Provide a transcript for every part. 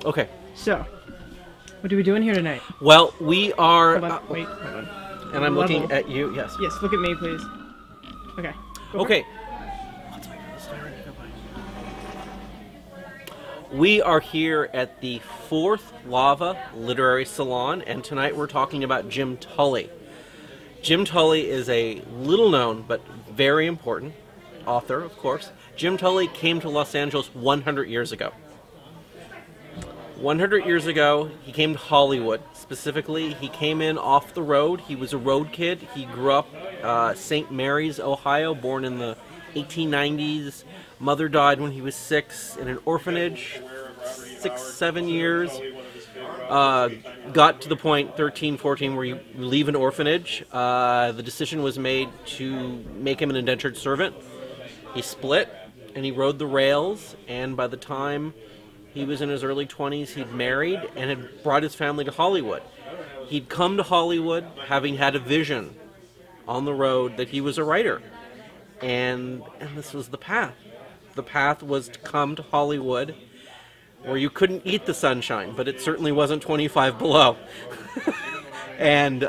Okay. So, what are we doing here tonight? Well, we are... Hold on, wait, hold on. and I'm Level. looking at you, yes. Yes, look at me, please. Okay. Go for it. Okay. We are here at the 4th Lava Literary Salon, and tonight we're talking about Jim Tully. Jim Tully is a little-known, but very important author, of course. Jim Tully came to Los Angeles 100 years ago. 100 years ago, he came to Hollywood. Specifically, he came in off the road. He was a road kid. He grew up St. Mary's, Ohio, born in the 1890s. Mother died when he was 6 in an orphanage, 6-7 years. Got to the point, 13, 14, where you leave an orphanage. The decision was made to make him an indentured servant. He split, and he rode the rails, and by the time he was in his early 20s, he'd married and had brought his family to Hollywood. He'd come to Hollywood having had a vision on the road that he was a writer. And this was the path. The path was to come to Hollywood, where you couldn't eat the sunshine, but it certainly wasn't 25 below. And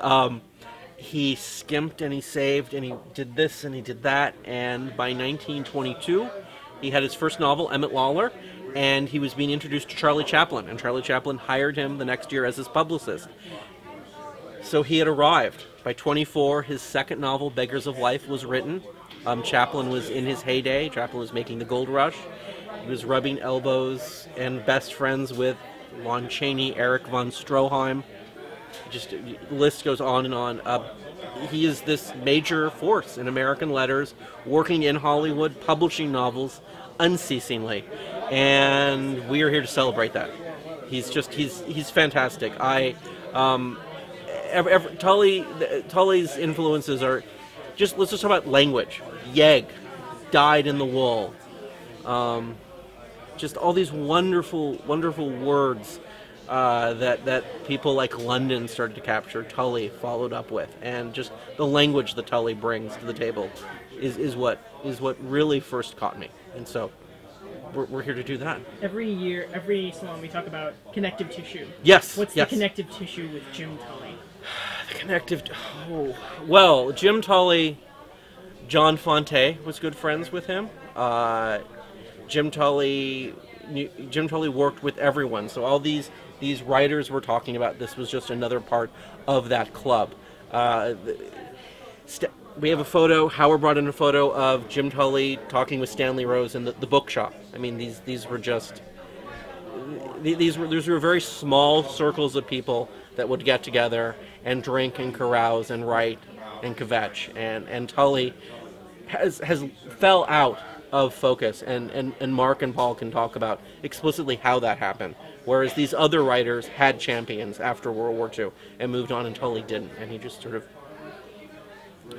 he skimped and he saved and he did this and he did that. And by 1922, he had his first novel, Emmett Lawler, and he was being introduced to Charlie Chaplin. And Charlie Chaplin hired him the next year as his publicist. So he had arrived. By 24, his second novel, Beggars of Life, was written. Chaplin was in his heyday. Chaplin was making the gold rush. He was rubbing elbows and best friends with Lon Chaney, Erich von Stroheim. Just the list goes on and on. He is this major force in American letters, working in Hollywood, publishing novels unceasingly, and we are here to celebrate that. He's fantastic. Tully's influences are let's just talk about language. Yegg, dyed in the wool. Just all these wonderful, wonderful words that people like London started to capture. Tully followed up with, and just the language that Tully brings to the table is what really first caught me. And so we're here to do that. Every year, every salon, we talk about connective tissue. Yes. What's yes. the connective tissue with Jim Tully? The connective. Oh, well, Jim Tully. John Fonte was good friends with him. Jim Tully worked with everyone. So all these writers we're talking about, this was just another part of that club. We have a photo. Howard brought in a photo of Jim Tully talking with Stanley Rose in the bookshop. I mean, these were very small circles of people that would get together and drink and carouse and write and kvetch, and Tully has fell out of focus, and Mark and Paul can talk about explicitly how that happened, whereas these other writers had champions after World War II and moved on, and Tully didn't, and he just sort of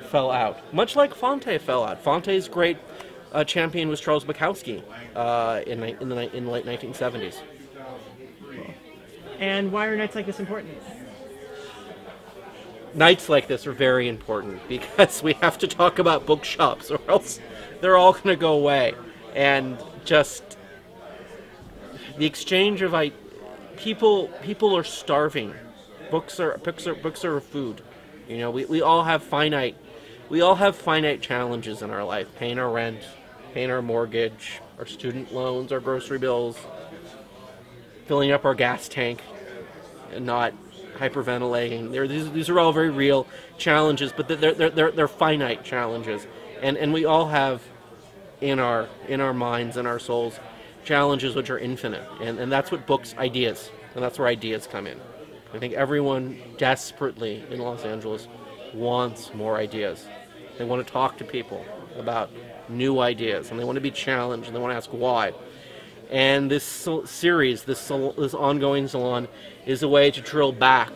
fell out, much like Fonte fell out. Fonte's great champion was Charles Bukowski in the late 1970s. And why are nights like this important? Nights like this are very important because we have to talk about bookshops, or else they're all going to go away. And just the exchange of people are starving. Books are food. You know, we all have finite challenges in our life: paying our rent, paying our mortgage, our student loans, our grocery bills, filling up our gas tank, and not hyperventilating. These are all very real challenges, but they're finite challenges, and we all have in our minds and our souls challenges which are infinite, and that's what ideas, and that's where ideas come in. I think everyone desperately in Los Angeles wants more ideas. They want to talk to people about new ideas, and they want to be challenged, and they want to ask why. And this series, this ongoing salon, is a way to drill back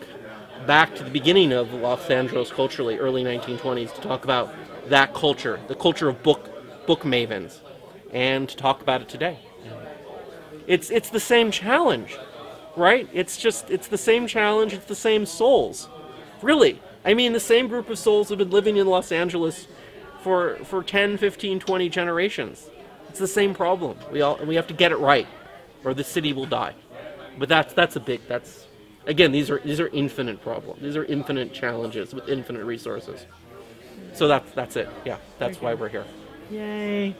to the beginning of Los Angeles culturally, early 1920s, to talk about that culture, the culture of book mavens, and to talk about it today. It's the same challenge, right? It's the same challenge. It's the same souls, really. I mean, the same group of souls have been living in Los Angeles for 10, 15, 20 generations. It's the same problem. We have to get it right, or the city will die. But that's a big, again, these are infinite problems. These are infinite challenges with infinite resources. So that's it. Yeah, that's why we're here. Yay.